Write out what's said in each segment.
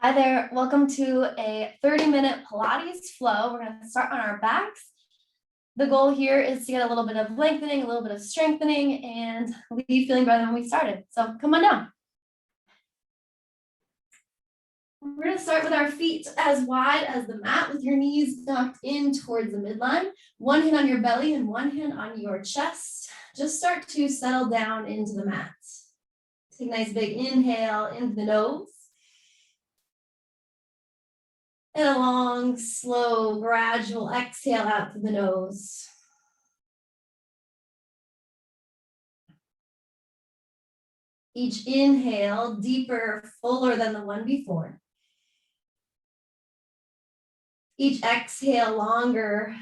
Hi there, welcome to a 30-minute Pilates flow. We're going to start on our backs. The goal here is to get a little bit of lengthening, a little bit of strengthening, and leave feeling better than when we started. So come on down. We're going to start with our feet as wide as the mat with your knees knocked in towards the midline. One hand on your belly and one hand on your chest. Just start to settle down into the mat. Take a nice big inhale into the nose. And a long, slow, gradual exhale out through the nose. Each inhale deeper, fuller than the one before. Each exhale longer,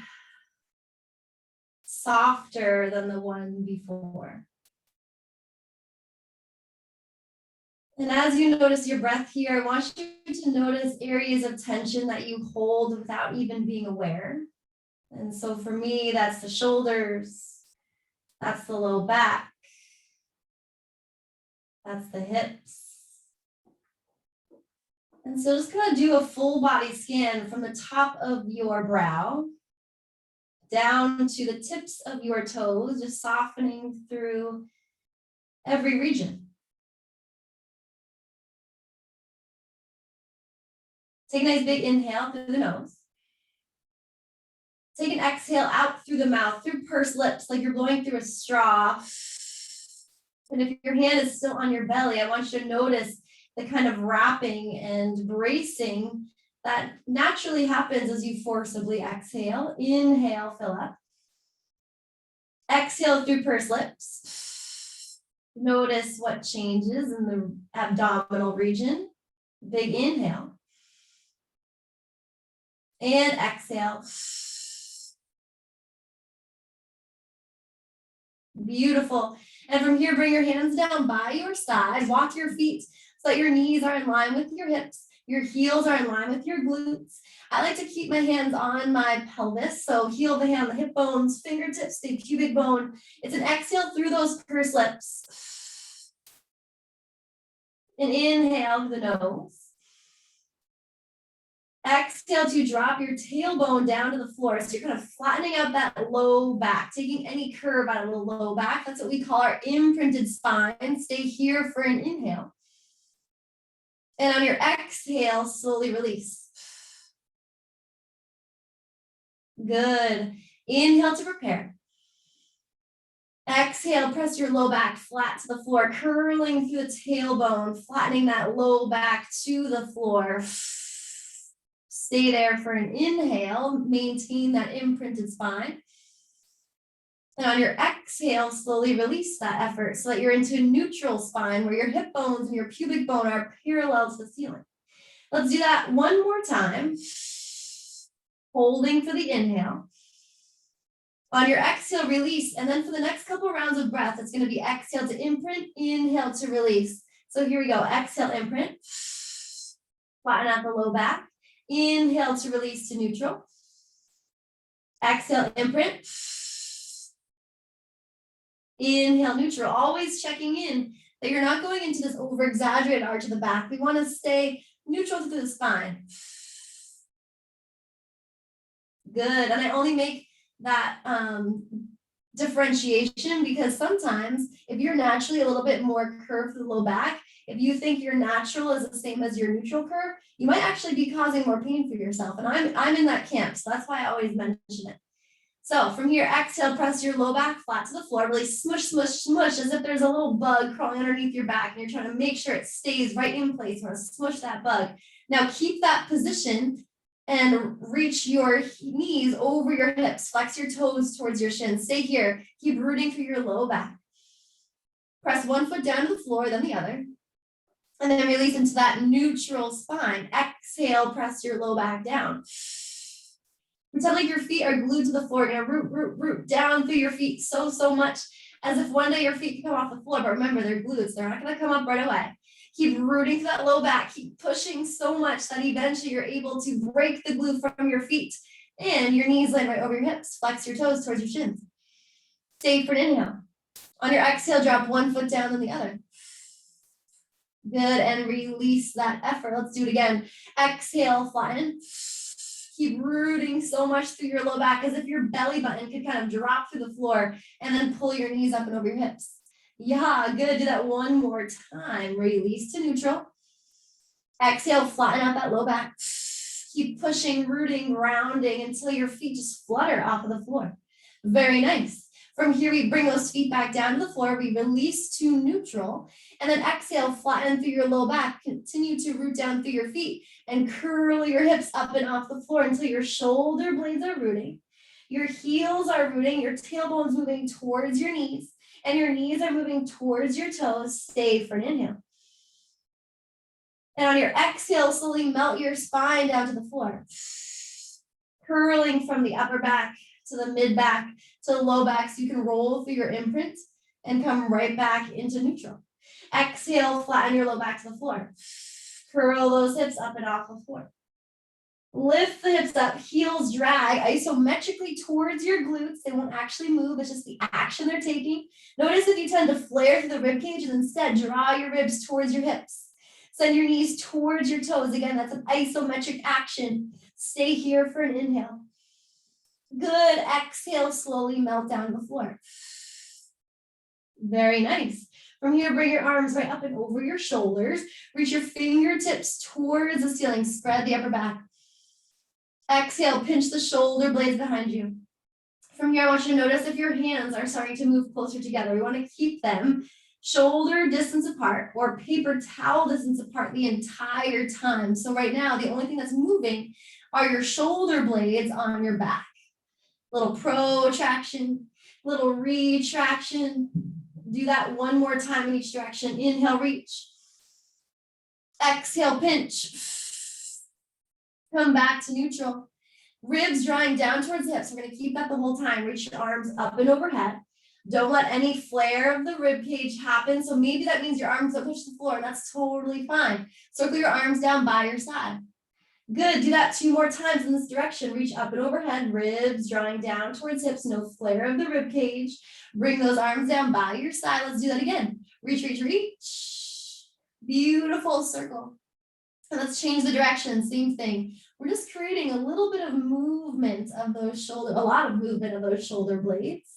softer than the one before. And as you notice your breath here, I want you to notice areas of tension that you hold without even being aware. And so for me, that's the shoulders, that's the low back, that's the hips. And so just gonna do a full body scan from the top of your brow down to the tips of your toes, just softening through every region. Take a nice big inhale through the nose. Take an exhale out through the mouth, through pursed lips, like you're blowing through a straw. And if your hand is still on your belly, I want you to notice the kind of wrapping and bracing that naturally happens as you forcibly exhale. Inhale, fill up. Exhale through pursed lips. Notice what changes in the abdominal region. Big inhale. And exhale. Beautiful. And from here, bring your hands down by your side. Walk your feet so that your knees are in line with your hips. Your heels are in line with your glutes. I like to keep my hands on my pelvis. So heel of the hand, the hip bones, fingertips, the pubic bone. It's an exhale through those pursed lips. And inhale through the nose. Exhale to drop your tailbone down to the floor. So you're kind of flattening out that low back, taking any curve out of the low back. That's what we call our imprinted spine. Stay here for an inhale. And on your exhale, slowly release. Good. Inhale to prepare. Exhale, press your low back flat to the floor, curling through the tailbone, flattening that low back to the floor. Stay there for an inhale, maintain that imprinted spine. And on your exhale, slowly release that effort so that you're into neutral spine where your hip bones and your pubic bone are parallel to the ceiling. Let's do that one more time. Holding for the inhale. On your exhale, release. And then for the next couple of rounds of breath, it's going to be exhale to imprint, inhale to release. So here we go. Exhale, imprint. Flatten out the low back. Inhale to release to neutral. Exhale, imprint. Inhale, neutral. Always checking in that you're not going into this over-exaggerated arch of the back. We want to stay neutral through the spine. Good. And I only make that differentiation because sometimes if you're naturally a little bit more curved through the low back, if you think your natural is the same as your neutral curve, you might actually be causing more pain for yourself. And I'm in that camp, so that's why I always mention it. So from here, exhale, press your low back flat to the floor, really smush, smush, smush, as if there's a little bug crawling underneath your back and you're trying to make sure it stays right in place. You want to smush that bug. Now keep that position and reach your knees over your hips. Flex your toes towards your shins. Stay here. Keep rooting through your low back. Press one foot down to the floor, then the other. And then release into that neutral spine. Exhale, press your low back down. Pretend like your feet are glued to the floor. You're gonna root down through your feet so much as if one day your feet can come off the floor. But remember, they're glued, so they're not gonna come up right away. Keep rooting through that low back. Keep pushing so much that eventually you're able to break the glue from your feet and your knees land right over your hips. Flex your toes towards your shins. Stay for an inhale. On your exhale, drop one foot down, then the other. Good, and release that effort. Let's do it again. Exhale, flatten. Keep rooting so much through your low back as if your belly button could kind of drop through the floor and then pull your knees up and over your hips. Yeah, good. Do that one more time. Release to neutral. Exhale, flatten out that low back. Keep pushing, rooting, grounding until your feet just flutter off of the floor. Very nice. From here, we bring those feet back down to the floor. We release to neutral. And then exhale, flatten through your low back. Continue to root down through your feet and curl your hips up and off the floor until your shoulder blades are rooting. Your heels are rooting. Your tailbone's moving towards your knees. And your knees are moving towards your toes. Stay for an inhale. And on your exhale, slowly melt your spine down to the floor. Curling from the upper back to the mid back to the low back so you can roll through your imprint and come right back into neutral. Exhale, flatten your low back to the floor. Curl those hips up and off the floor. Lift the hips up, heels drag isometrically towards your glutes. They won't actually move, it's just the action they're taking. Notice if you tend to flare through the rib cage and instead draw your ribs towards your hips. Send your knees towards your toes. Again, that's an isometric action. Stay here for an inhale. Good. Exhale, slowly melt down the floor. Very nice. From here, bring your arms right up and over your shoulders. Reach your fingertips towards the ceiling. Spread the upper back. Exhale, pinch the shoulder blades behind you. From here, I want you to notice if your hands are starting to move closer together. We want to keep them shoulder distance apart or paper towel distance apart the entire time. So right now, the only thing that's moving are your shoulder blades on your back. Little protraction, little retraction. Do that one more time in each direction. Inhale, reach. Exhale, pinch. Come back to neutral. Ribs drawing down towards the hips. We're going to keep that the whole time. Reach your arms up and overhead. Don't let any flare of the rib cage happen. So maybe that means your arms don't touch the floor, and that's totally fine. Circle your arms down by your side. Good. Do that 2 more times in this direction. Reach up and overhead, ribs drawing down towards hips, no flare of the rib cage. Bring those arms down by your side. Let's do that again. Reach, reach, reach. Beautiful circle. And let's change the direction. Same thing. We're just creating a little bit of movement of those shoulder, a lot of movement of those shoulder blades.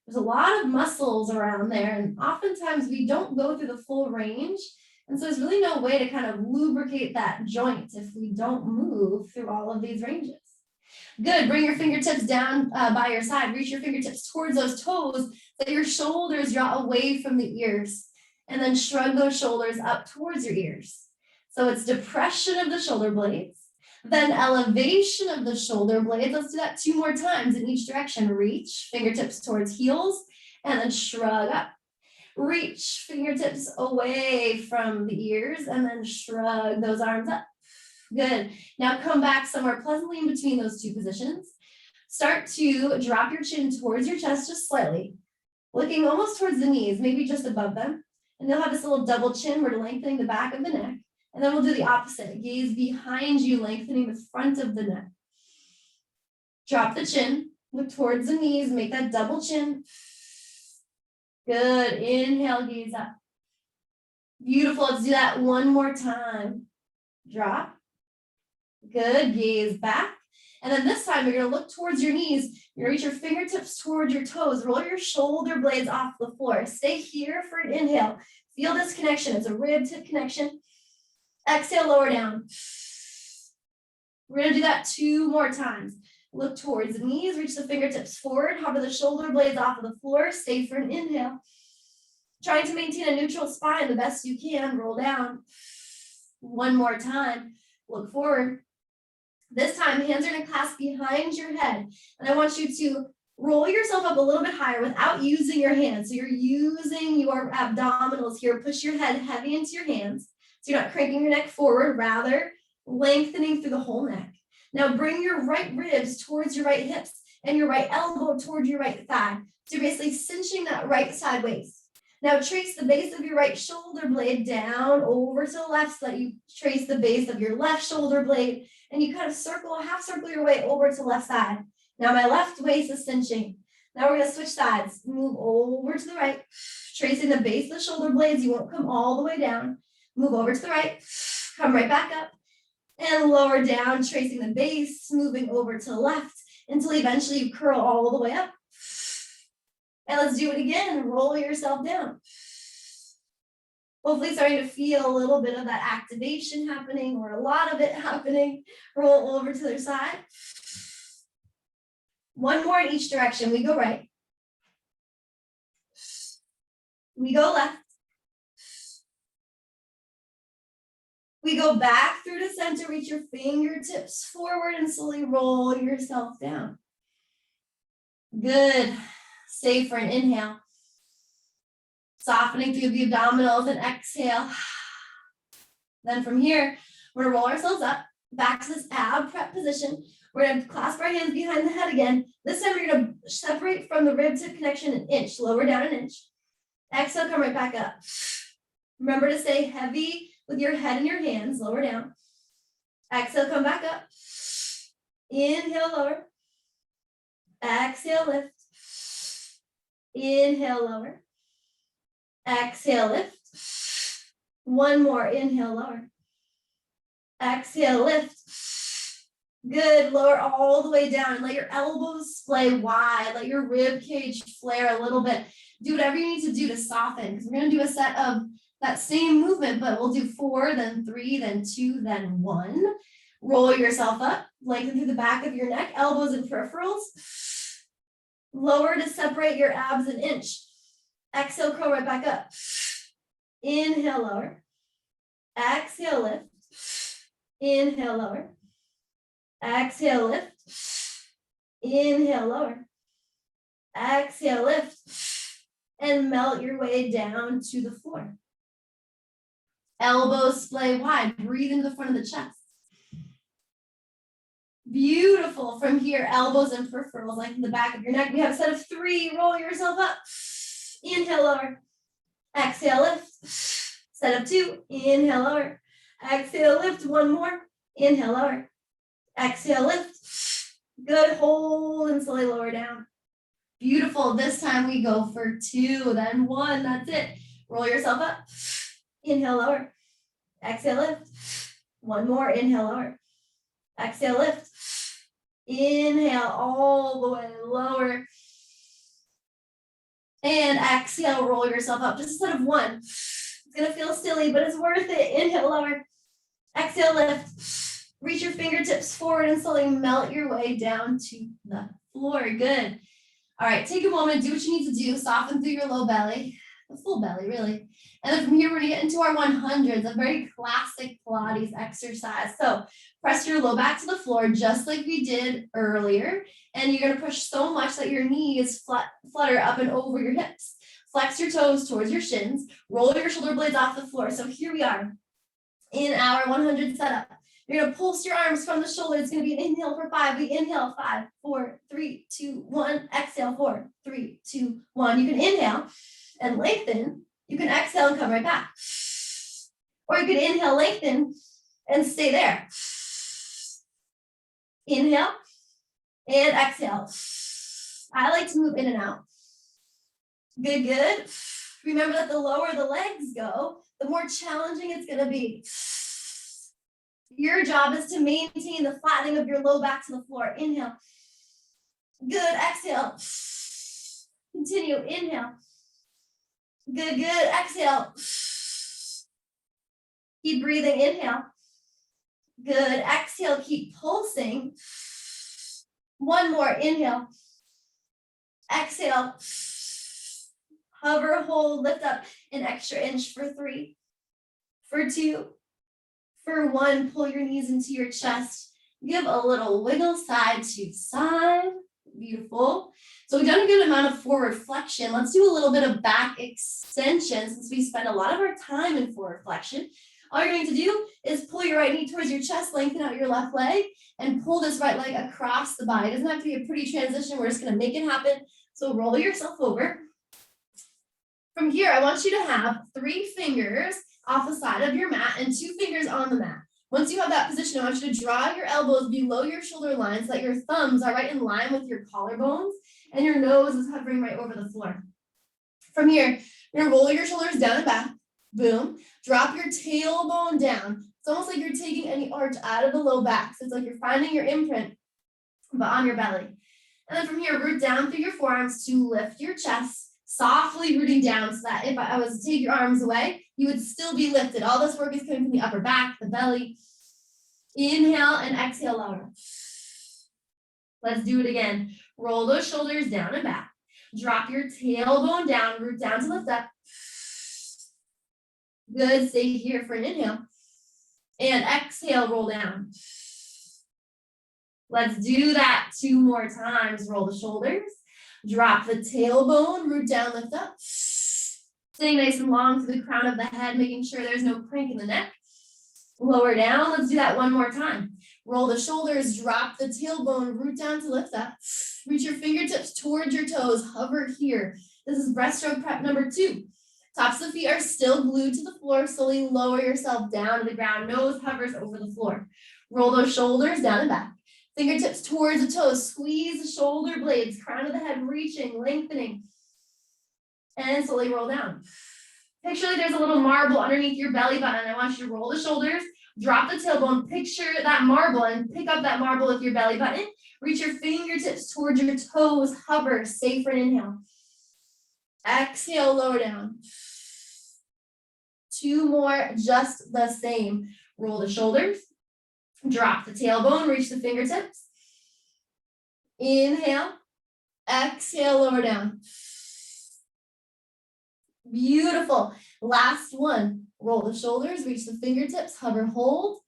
There's a lot of muscles around there, and oftentimes we don't go through the full range. And so there's really no way to kind of lubricate that joint if we don't move through all of these ranges. Good. Bring your fingertips down by your side. Reach your fingertips towards those toes so that your shoulders draw away from the ears. And then shrug those shoulders up towards your ears. So it's depression of the shoulder blades, then elevation of the shoulder blades. Let's do that 2 more times in each direction. Reach, fingertips towards heels, and then shrug up. Reach, fingertips away from the ears, and then shrug those arms up. Good. Now come back somewhere pleasantly in between those 2 positions. Start to drop your chin towards your chest just slightly, looking almost towards the knees, maybe just above them. And you'll have this little double chin. We're lengthening the back of the neck. And then we'll do the opposite. Gaze behind you, lengthening the front of the neck. Drop the chin, look towards the knees, make that double chin. Good. Inhale, gaze up. Beautiful. Let's do that 1 more time. Drop. Good. Gaze back. And then this time, you're going to look towards your knees. You're going to reach your fingertips towards your toes. Roll your shoulder blades off the floor. Stay here for an inhale. Feel this connection. It's a rib tip connection. Exhale, lower down. We're going to do that 2 more times. Look towards the knees, reach the fingertips forward, hover the shoulder blades off of the floor, stay for an inhale. Trying to maintain a neutral spine the best you can, roll down. 1 more time, look forward. This time, hands are going to clasp behind your head. And I want you to roll yourself up a little bit higher without using your hands. So you're using your abdominals here. Push your head heavy into your hands. So you're not cranking your neck forward, rather lengthening through the whole neck. Now bring your right ribs towards your right hips and your right elbow towards your right thigh. So you're basically cinching that right side waist. Now trace the base of your right shoulder blade down over to the left so that you trace the base of your left shoulder blade and you kind of circle, half circle your way over to the left side. Now my left waist is cinching. Now we're going to switch sides. Move over to the right, tracing the base of the shoulder blades. You won't come all the way down. Move over to the right, come right back up, and lower down, tracing the base, moving over to the left until eventually you curl all the way up. And let's do it again. Roll yourself down. Hopefully starting to feel a little bit of that activation happening or a lot of it happening. Roll over to the other side. One more in each direction. We go right. We go left. We go back through the center, reach your fingertips forward and slowly roll yourself down. Good. Stay for an inhale. Softening through the abdominals and exhale. Then from here, we're gonna roll ourselves up, back to this ab prep position. We're gonna clasp our hands behind the head again. This time we're gonna separate from the rib tip connection an inch, lower down an inch. Exhale, come right back up. Remember to stay heavy with your head and your hands, lower down. Exhale, come back up. Inhale, lower. Exhale, lift. Inhale, lower. Exhale, lift. One more, inhale, lower. Exhale, lift. Good, lower all the way down and let your elbows splay wide, let your rib cage flare a little bit. Do whatever you need to do to soften, because we're gonna do a set of that same movement, but we'll do 4, then 3, then 2, then 1. Roll yourself up, lengthen through the back of your neck, elbows and peripherals. Lower to separate your abs an inch. Exhale, curl right back up. Inhale, lower. Exhale, lift. Inhale, lower. Exhale, lift. Inhale, lower. Exhale, lift. And melt your way down to the floor. Elbows splay wide. Breathe into the front of the chest. Beautiful. From here, elbows and peripherals like in the back of your neck. We have a set of 3. Roll yourself up. Inhale, lower. Exhale, lift. Set of 2. Inhale, lower. Exhale, lift. One more. Inhale, lower. Exhale, lift. Good. Hold and slowly lower down. Beautiful. This time we go for 2, then 1. That's it. Roll yourself up. Inhale, lower. Exhale, lift. One more. Inhale, lower. Exhale, lift. Inhale all the way lower. And exhale, roll yourself up. Just a set of 1. It's going to feel silly, but it's worth it. Inhale, lower. Exhale, lift. Reach your fingertips forward and slowly melt your way down to the floor. Good. All right, take a moment, do what you need to do. Soften through your low belly, the full belly, really. And then from here, we're going to get into our 100s, a very classic Pilates exercise. So press your low back to the floor, just like we did earlier. And you're going to push so much that your knees flutter up and over your hips. Flex your toes towards your shins. Roll your shoulder blades off the floor. So here we are in our 100 setup. You're going to pulse your arms from the shoulder. It's going to be an inhale for 5. We inhale 5, 4, 3, 2, 1. Exhale 4, 3, 2, 1. You can inhale and lengthen. You can exhale and come right back. Or you can inhale, lengthen, and stay there. Inhale and exhale. I like to move in and out. Good, good. Remember that the lower the legs go, the more challenging it's going to be. Your job is to maintain the flattening of your low back to the floor. Inhale. Good. Exhale. Continue. Inhale. Good, good. Exhale. Keep breathing. Inhale. Good. Exhale. Keep pulsing. One more. Inhale. Exhale. Hover, hold, lift up an extra inch for 3, for 2, for 1. Pull your knees into your chest. Give a little wiggle side to side. Beautiful. So we've done a good amount of forward flexion. Let's do a little bit of back extension since we spend a lot of our time in forward flexion. All you're going to do is pull your right knee towards your chest, lengthen out your left leg, and pull this right leg across the body. It doesn't have to be a pretty transition. We're just going to make it happen. So roll yourself over. From here, I want you to have 3 fingers off the side of your mat and 2 fingers on the mat. Once you have that position, I want you to draw your elbows below your shoulder line so that your thumbs are right in line with your collarbones and your nose is hovering right over the floor. From here, you're going to roll your shoulders down and back. Boom. Drop your tailbone down. It's almost like you're taking any arch out of the low back. So it's like you're finding your imprint, but on your belly. And then from here, root down through your forearms to lift your chest, softly rooting down so that if I was to take your arms away, you would still be lifted. All this work is coming from the upper back, the belly. Inhale and exhale, lower. Let's do it again. Roll those shoulders down and back. Drop your tailbone down, root down to lift up. Good, stay here for an inhale. And exhale, roll down. Let's do that 2 more times. Roll the shoulders. Drop the tailbone, root down, lift up. Staying nice and long to the crown of the head, making sure there's no crank in the neck. Lower down. Let's do that 1 more time. Roll the shoulders, drop the tailbone, root down to lift up. Reach your fingertips towards your toes, hover here. This is breaststroke prep number 2. Tops of the feet are still glued to the floor. Slowly lower yourself down to the ground. Nose hovers over the floor. Roll those shoulders down and back. Fingertips towards the toes. Squeeze the shoulder blades. Crown of the head reaching, lengthening. And slowly roll down. Picture like there's a little marble underneath your belly button. I want you to roll the shoulders. Drop the tailbone. Picture that marble and pick up that marble with your belly button. Reach your fingertips towards your toes. Hover. Stay for an inhale. Exhale, lower down. 2 more, just the same. Roll the shoulders. Drop the tailbone, reach the fingertips. Inhale. Exhale, lower down. Beautiful. Last one. Roll the shoulders, reach the fingertips, hover, hold.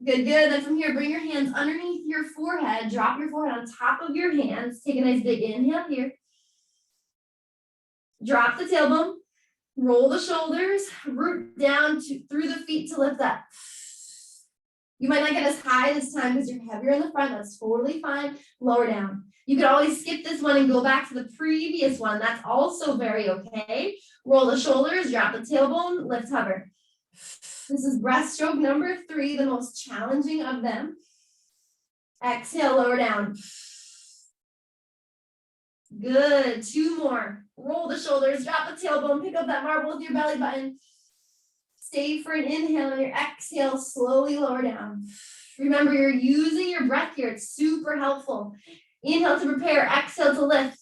Good, good. Then from here, bring your hands underneath your forehead. Drop your forehead on top of your hands. Take a nice big inhale here. Drop the tailbone. Roll the shoulders. Root down through the feet to lift up. You might not get as high this time because you're heavier in the front. That's totally fine. Lower down. You could always skip this one and go back to the previous one. That's also very okay. Roll the shoulders, drop the tailbone, lift, hover. This is breaststroke number 3, the most challenging of them. Exhale, lower down. Good. 2 more. Roll the shoulders, drop the tailbone, pick up that marble with your belly button. Stay for an inhale and your exhale, slowly lower down. Remember, you're using your breath here. It's super helpful. Inhale to prepare, exhale to lift.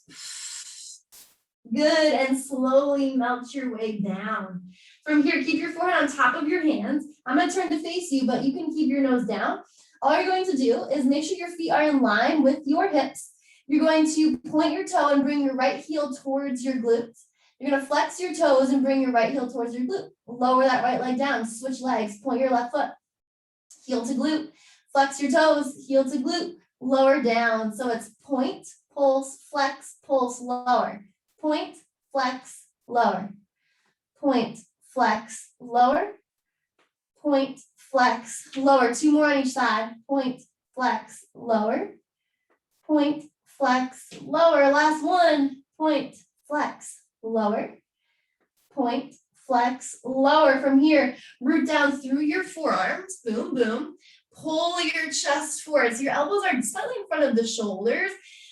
Good, and slowly melt your way down. From here, keep your forehead on top of your hands. I'm going to turn to face you, but you can keep your nose down. All you're going to do is make sure your feet are in line with your hips. You're going to point your toe and bring your right heel towards your glutes. You're going to flex your toes and bring your right heel towards your glute. Lower that right leg down, switch legs, point your left foot, heel to glute, flex your toes, heel to glute, lower down. So it's point, pulse, flex, pulse, lower. Point, flex, lower. Point, flex, lower. Point, flex, lower. 2 more on each side. Point, flex, lower. Point, flex, lower. Last one. Point, flex, lower. Point, flex, lower. From here, root down through your forearms. Boom, boom. Pull your chest forward. So your elbows are slightly in front of the shoulders.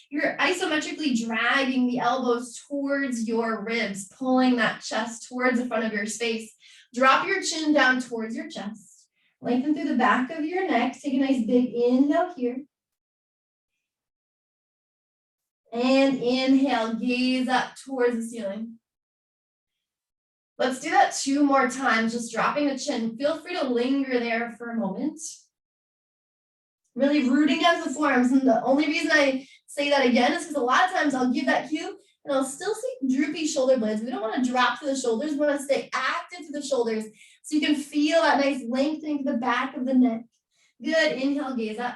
You're isometrically dragging the elbows towards your ribs, pulling that chest towards the front of your space. Drop your chin down towards your chest. Lengthen through the back of your neck. Take a nice big inhale here. And inhale, gaze up towards the ceiling. Let's do that 2 more times, just dropping the chin. Feel free to linger there for a moment. Really rooting down to the forearms. And the only reason I say that again is because a lot of times I'll give that cue and I'll still see droopy shoulder blades. We don't want to drop to the shoulders. We want to stay active to the shoulders so you can feel that nice lengthening to the back of the neck. Good. Inhale, gaze up.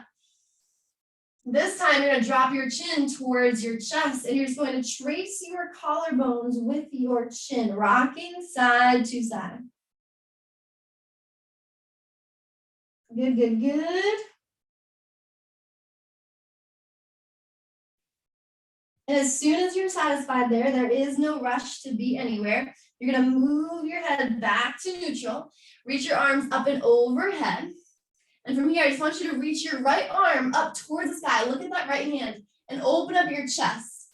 This time you're going to drop your chin towards your chest and you're just going to trace your collarbones with your chin, rocking side to side. Good, good, good. And as soon as you're satisfied there is no rush to be anywhere. You're going to move your head back to neutral. Reach your arms up and overhead. And from here, I just want you to reach your right arm up towards the sky. Look at that right hand and open up your chest.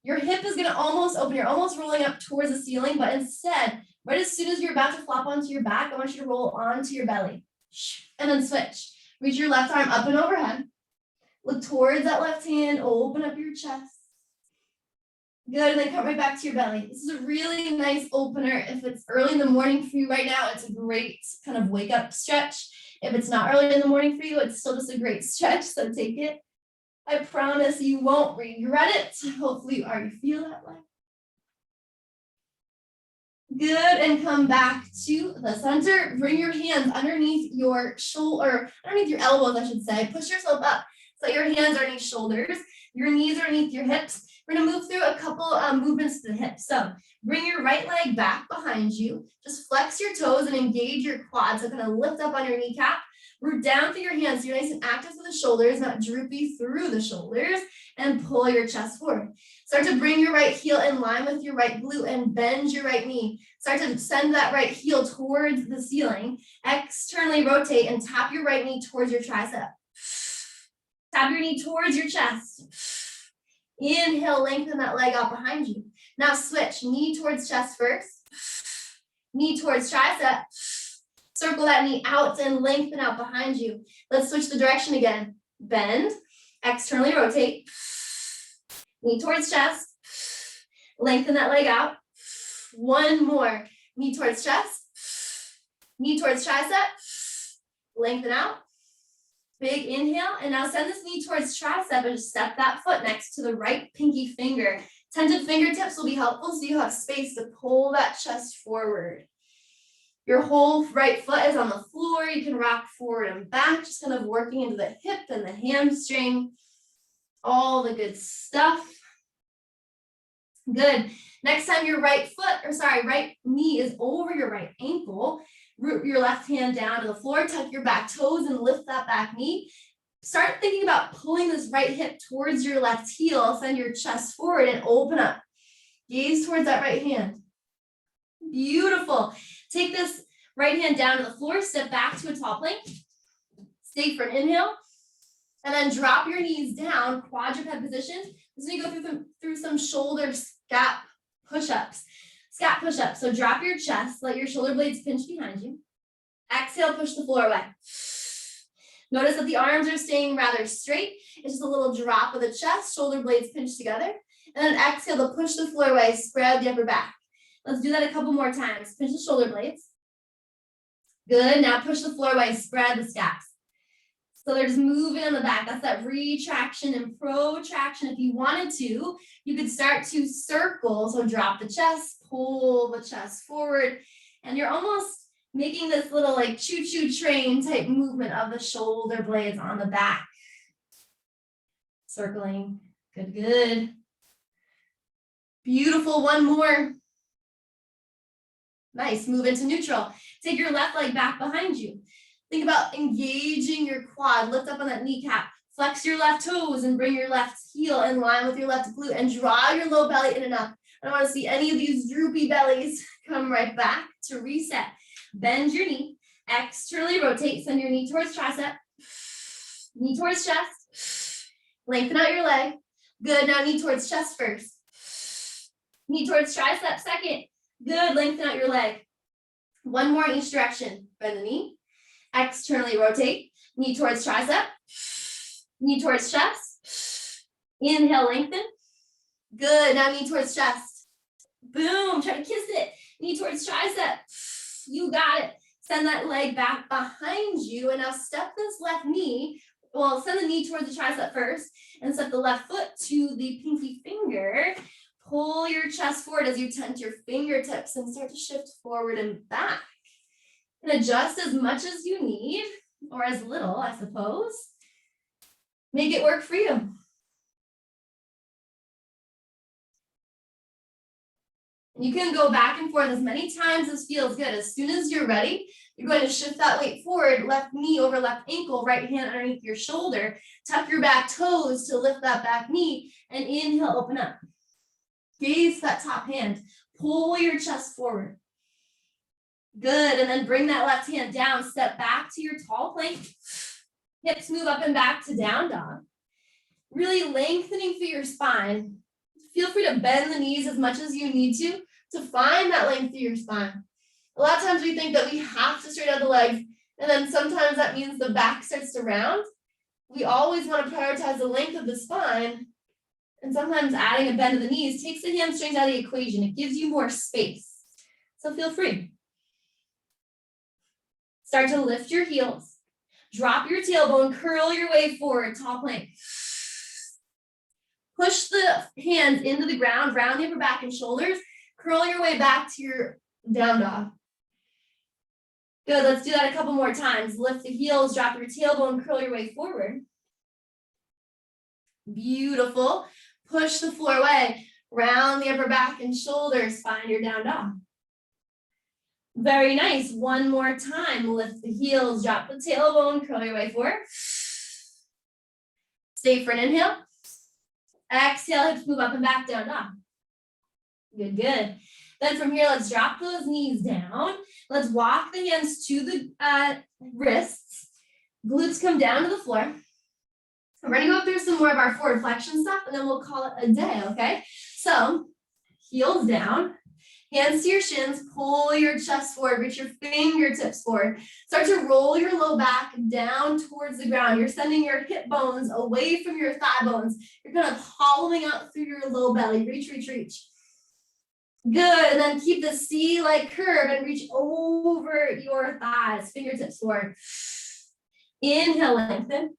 Your hip is going to almost open. You're almost rolling up towards the ceiling, but instead, Right as soon as you're about to flop onto your back, I want you to roll onto your belly. And then switch. Reach your left arm up and overhead. Look towards that left hand, open up your chest. Good, and then come right back to your belly. This is a really nice opener. If it's early in the morning for you right now, it's a great kind of wake up stretch. If it's not early in the morning for you, it's still just a great stretch, so take it. I promise you won't regret it. Hopefully you already feel that way. Good, and come back to the center. Bring your hands underneath your shoulder, or underneath your elbows, I should say. Push yourself up. So your hands are underneath shoulders, your knees are underneath your hips. We're gonna move through a couple movements to the hips. So bring your right leg back behind you. Just flex your toes and engage your quads. So kind of lift up on your kneecap. Root down through your hands. So you're nice and active through the shoulders, not droopy through the shoulders. And pull your chest forward. Start to bring your right heel in line with your right glute and bend your right knee. Start to send that right heel towards the ceiling. Externally rotate and tap your right knee towards your tricep. Tap your knee towards your chest. Inhale, lengthen that leg out behind you. Now switch, knee towards chest first. Knee towards tricep. Circle that knee out and lengthen out behind you. Let's switch the direction again. Bend, externally rotate. Knee towards chest. Lengthen that leg out. One more. Knee towards chest. Knee towards tricep. Lengthen out. Big inhale, and now send this knee towards tricep and just step that foot next to the right pinky finger. Tented fingertips will be helpful so you have space to pull that chest forward. Your whole right foot is on the floor. You can rock forward and back, just kind of working into the hip and the hamstring. All the good stuff. Good. Next time your right knee is over your right ankle, root your left hand down to the floor, tuck your back toes and lift that back knee. Start thinking about pulling this right hip towards your left heel, send your chest forward and open up. Gaze towards that right hand. Beautiful. Take this right hand down to the floor, step back to a tall plank. Stay for an inhale. And then drop your knees down, quadruped position. This is when you go through some shoulder scap push-ups. Scap push-ups. So drop your chest, let your shoulder blades pinch behind you. Exhale, push the floor away. Notice that the arms are staying rather straight. It's just a little drop of the chest, shoulder blades pinch together. And then exhale to push the floor away, spread the upper back. Let's do that a couple more times. Pinch the shoulder blades. Good. Now push the floor away, spread the scaps. So they're just moving on the back. That's that retraction and protraction. If you wanted to, you could start to circle. So drop the chest, pull the chest forward, and you're almost making this little like choo-choo train type movement of the shoulder blades on the back. Circling. Good, good. Beautiful. One more. Nice. Move into neutral. Take your left leg back behind you. Think about engaging your quad. Lift up on that kneecap. Flex your left toes and bring your left heel in line with your left glute and draw your low belly in and up. I don't want to see any of these droopy bellies. Come right back to reset. Bend your knee. Externally rotate. Send your knee towards tricep. Knee towards chest. Lengthen out your leg. Good. Now knee towards chest first. Knee towards tricep second. Good. Lengthen out your leg. One more in each direction. Bend the knee. Externally rotate. Knee towards tricep. Knee towards chest. Inhale, lengthen. Good. Now knee towards chest. Boom. Try to kiss it. Knee towards tricep. You got it. Send that leg back behind you. And now step this left knee. Well, send the knee towards the tricep first. And step the left foot to the pinky finger. Pull your chest forward as you tent your fingertips and start to shift forward and back. And adjust as much as you need, or as little, I suppose. Make it work for you. You can go back and forth as many times as feels good. As soon as you're ready, you're going to shift that weight forward, left knee over left ankle, right hand underneath your shoulder. Tuck your back toes to lift that back knee, and inhale, open up. Gaze that top hand. Pull your chest forward. Good, and then bring that left hand down, step back to your tall plank. Hips move up and back to down dog. Really lengthening through your spine. Feel free to bend the knees as much as you need to find that length through your spine. A lot of times we think that we have to straighten out the legs, and then sometimes that means the back starts to round. We always want to prioritize the length of the spine, and sometimes adding a bend of the knees takes the hamstrings out of the equation. It gives you more space. So feel free. Start to lift your heels. Drop your tailbone, curl your way forward, tall plank. Push the hands into the ground, round the upper back and shoulders. Curl your way back to your down dog. Good, let's do that a couple more times. Lift the heels, drop your tailbone, curl your way forward. Beautiful. Push the floor away. Round the upper back and shoulders, find your down dog. Very nice. One more time. Lift the heels, drop the tailbone, curl your way forward. Stay for an inhale. Exhale, hips move up and back, down dog. Good, good. Then from here, let's drop those knees down. Let's walk the hands to the wrists. Glutes come down to the floor. We're going to go through some more of our forward flexion stuff, and then we'll call it a day, okay? So, heels down, hands to your shins, pull your chest forward, reach your fingertips forward. Start to roll your low back down towards the ground. You're sending your hip bones away from your thigh bones. You're kind of hollowing out through your low belly. Reach, reach, reach. Good, and then keep the C-like curve and reach over your thighs, fingertips forward. Inhale, lengthen.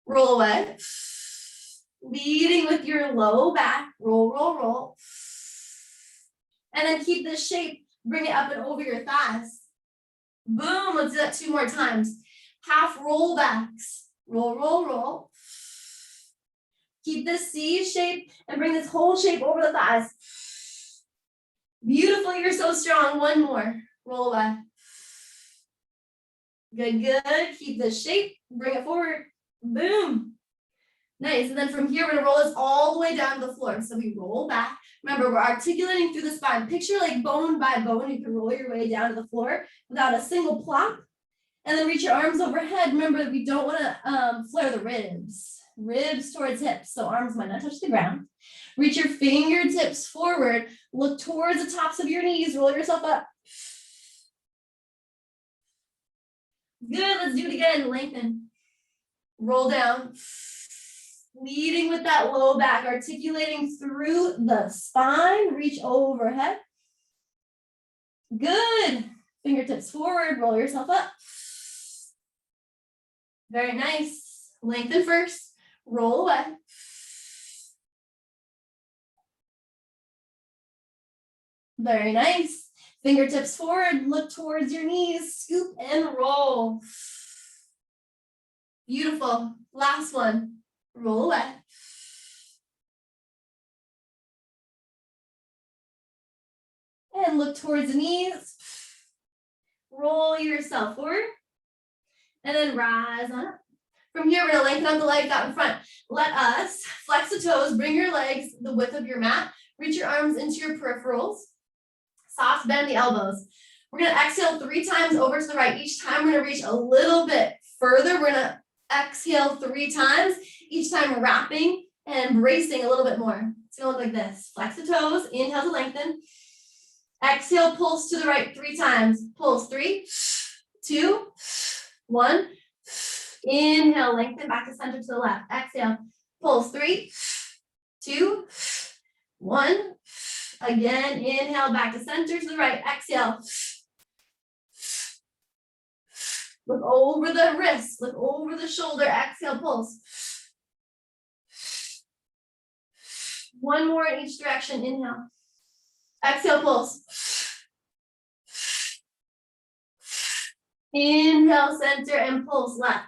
Roll away. Leading with your low back, roll, roll, roll. And then keep this shape, bring it up and over your thighs. Boom, let's do that 2 more times. Half roll backs, roll, roll, roll. Keep this C shape and bring this whole shape over the thighs. Beautiful, you're so strong. 1 more, roll away. Good, good, keep this shape, bring it forward. Boom. Nice. And then from here, we're going to roll this all the way down to the floor. So we roll back. Remember, we're articulating through the spine. Picture like bone by bone. You can roll your way down to the floor without a single plop. And then reach your arms overhead. Remember, we don't want to flare the ribs. Ribs towards hips. So arms might not touch the ground. Reach your fingertips forward. Look towards the tops of your knees. Roll yourself up. Good. Let's do it again. Lengthen. Roll down, leading with that low back, articulating through the spine, reach overhead. Good. Fingertips forward, roll yourself up. Very nice. Lengthen first, roll away. Very nice. Fingertips forward, look towards your knees, scoop and roll. Beautiful. Last one. Roll away. And look towards the knees. Roll yourself forward. And then rise on up. From here, we're going to lengthen out the legs out in front. Let us flex the toes. Bring your legs the width of your mat. Reach your arms into your peripherals. Soft bend the elbows. We're going to exhale 3 times over to the right. Each time we're going to reach a little bit further. We're going to exhale 3 times, each time wrapping and bracing a little bit more. It's gonna look like this. Flex the toes, inhale to lengthen. Exhale, pulse to the right 3 times. Pulse 3, 2, 1. Inhale, lengthen back to center to the left. Exhale, pulse 3, 2, 1. Again, inhale back to center to the right. Exhale. Look over the wrist, look over the shoulder, exhale, pulse. 1 more in each direction, inhale. Exhale, pulse. Inhale, center, and pulse left.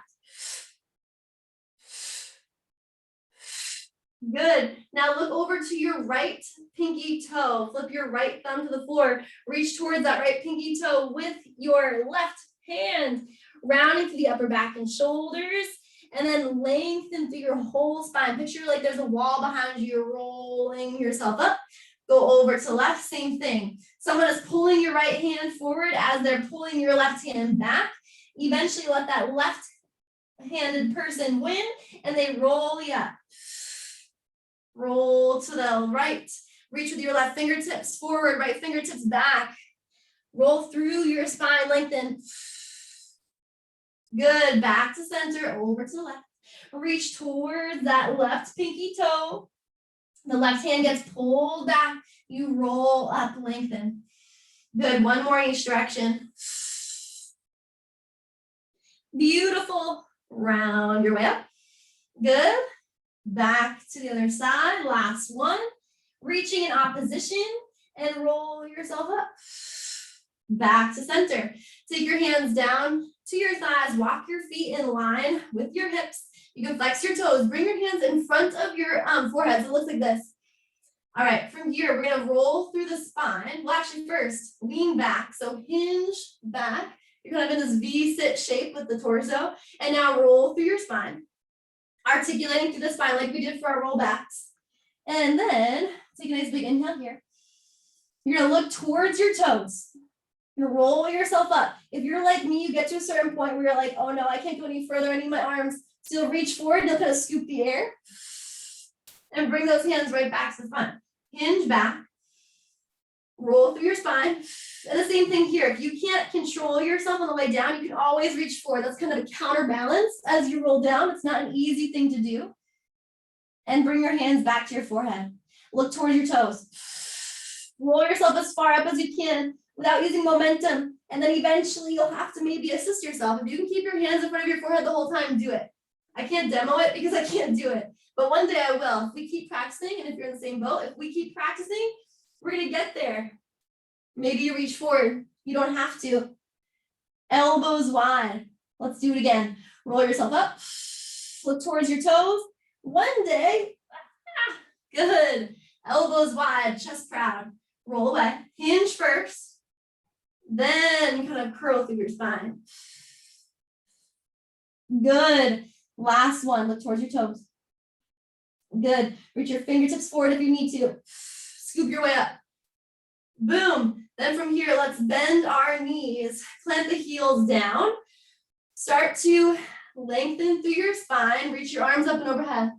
Good. Now look over to your right pinky toe. Flip your right thumb to the floor. Reach towards that right pinky toe with your left hand. Rounding to the upper back and shoulders, and then lengthen through your whole spine. Picture like there's a wall behind you. You're rolling yourself up. Go over to left, same thing. Someone is pulling your right hand forward as they're pulling your left hand back. Eventually let that left-handed person win, and they roll you up. Roll to the right. Reach with your left fingertips forward, right fingertips back. Roll through your spine, lengthen. Good, back to center, over to the left. Reach towards that left pinky toe. The left hand gets pulled back. You roll up, lengthen. Good, one more in each direction. Beautiful, round your way up. Good, back to the other side, last one. Reaching in opposition and roll yourself up. Back to center. Take your hands down to your thighs, walk your feet in line with your hips. You can flex your toes, bring your hands in front of your forehead, so it looks like this. All right, from here, we're gonna roll through the spine. Well, actually first, lean back, so hinge back. You're kind of in this V-sit shape with the torso, and now roll through your spine, articulating through the spine like we did for our roll backs. And then, take a nice big inhale here. You're gonna look towards your toes. You're gonna roll yourself up. If you're like me, you get to a certain point where you're like, oh no, I can't go any further, I need my arms. So you'll reach forward, you'll kind of scoop the air and bring those hands right back to the front. Hinge back, roll through your spine. And the same thing here. If you can't control yourself on the way down, you can always reach forward. That's kind of a counterbalance as you roll down. It's not an easy thing to do. And bring your hands back to your forehead. Look towards your toes. Roll yourself as far up as you can without using momentum. And then eventually you'll have to maybe assist yourself. If you can keep your hands in front of your forehead the whole time, do it. I can't demo it because I can't do it. But one day I will. If we keep practicing, and if you're in the same boat, if we keep practicing, we're going to get there. Maybe you reach forward. You don't have to. Elbows wide. Let's do it again. Roll yourself up. Look towards your toes. One day. Good. Elbows wide, chest proud. Roll away. Hinge first. Then kind of curl through your spine. Good. Last one. Look towards your toes. Good. Reach your fingertips forward if you need to. Scoop your way up. Boom. Then from here, let's bend our knees. Plant the heels down. Start to lengthen through your spine. Reach your arms up and overhead.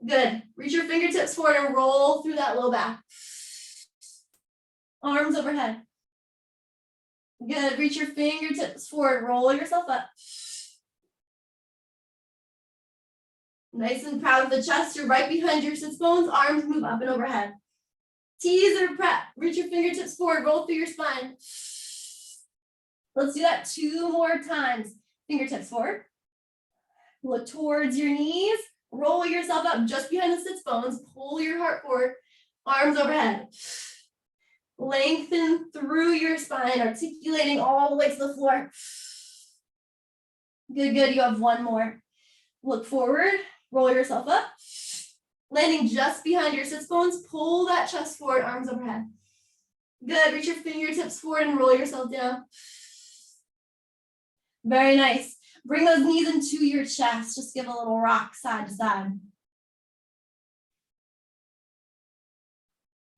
Good. Reach your fingertips forward and roll through that low back. Arms overhead. Good. Reach your fingertips forward. Roll yourself up. Nice and proud of the chest. You're right behind your sits bones. Arms move up and overhead. Teaser prep. Reach your fingertips forward. Roll through your spine. Let's do that 2 more times. Fingertips forward. Look towards your knees. Roll yourself up just behind the sits bones. Pull your heart forward. Arms overhead. Lengthen through your spine, articulating all the way to the floor. Good, good. You have 1 more. Look forward. Roll yourself up. Landing just behind your sits bones. Pull that chest forward. Arms overhead. Good. Reach your fingertips forward and roll yourself down. Very nice. Bring those knees into your chest. Just give a little rock side to side.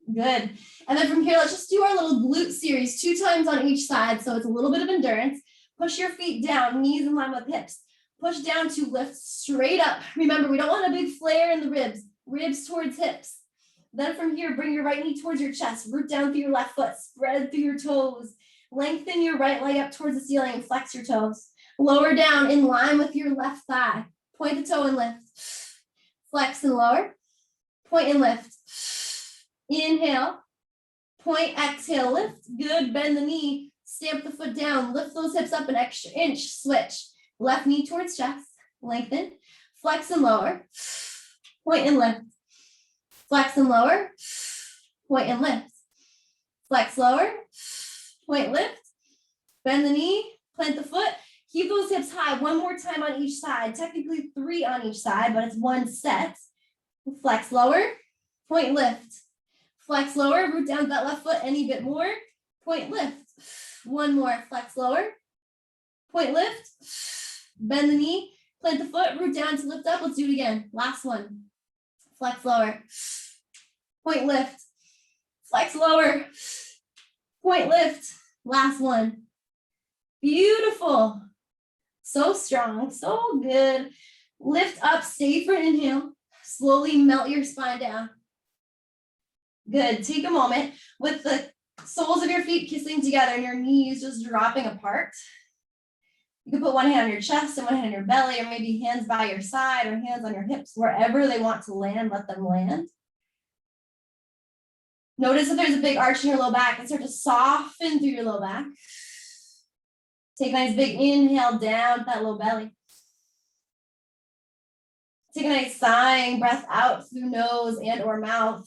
Good. And then from here, let's just do our little glute series 2 times on each side. So it's a little bit of endurance. Push your feet down, knees in line with hips. Push down to lift straight up. Remember, we don't want a big flare in the ribs. Ribs towards hips. Then from here, bring your right knee towards your chest. Root down through your left foot. Spread through your toes. Lengthen your right leg up towards the ceiling and flex your toes. Lower down in line with your left thigh. Point the toe and lift. Flex and lower. Point and lift. Inhale. Point, exhale, lift. Good. Bend the knee. Stamp the foot down. Lift those hips up an extra inch. Switch. Left knee towards chest. Lengthen. Flex and lower. Point and lift. Flex and lower. Point and lift. Flex, lower. Point, lift. Bend the knee. Plant the foot. Keep those hips high. 1 more time on each side. Technically 3 on each side, but it's 1 set. Flex, lower. Point, lift. Flex, lower. Root down that left foot any bit more. Point, lift. 1 more. Flex, lower. Point, lift. Bend the knee. Plant the foot. Root down to lift up. Let's do it again. Last one. Flex, lower. Point, lift. Flex, lower. Point, lift. Last one. Beautiful. So strong. So good. Lift up. Stay for an inhale. Slowly melt your spine down. Good. Take a moment with the Soles of your feet kissing together and your knees just dropping apart. You can put one hand on your chest and one hand on your belly, or maybe hands by your side or hands on your hips, wherever they want to land, let them land. Notice if there's a big arch in your low back and start to soften through your low back. Take a nice big inhale down to that low belly. Take a nice sighing breath out through nose and or mouth.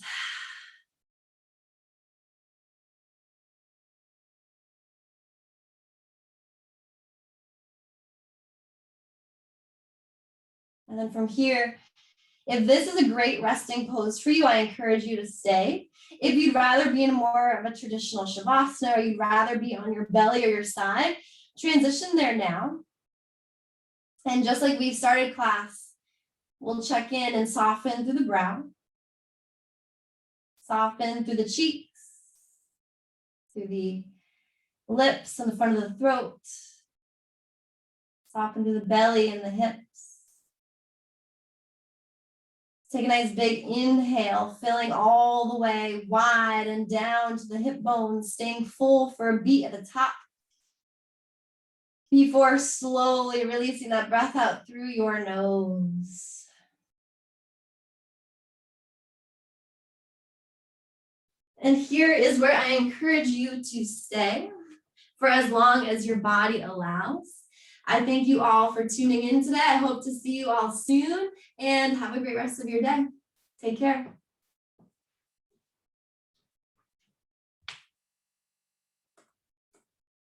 And then from here, if this is a great resting pose for you, I encourage you to stay. If you'd rather be in more of a traditional shavasana, or you'd rather be on your belly or your side, transition there now. And just like we started class, we'll check in and soften through the brow, soften through the cheeks, through the lips and the front of the throat, soften through the belly and the hips. Take a nice big inhale, filling all the way wide and down to the hip bones, staying full for a beat at the top. Before slowly releasing that breath out through your nose. And here is where I encourage you to stay for as long as your body allows. I thank you all for tuning in today. I hope to see you all soon and have a great rest of your day. Take care.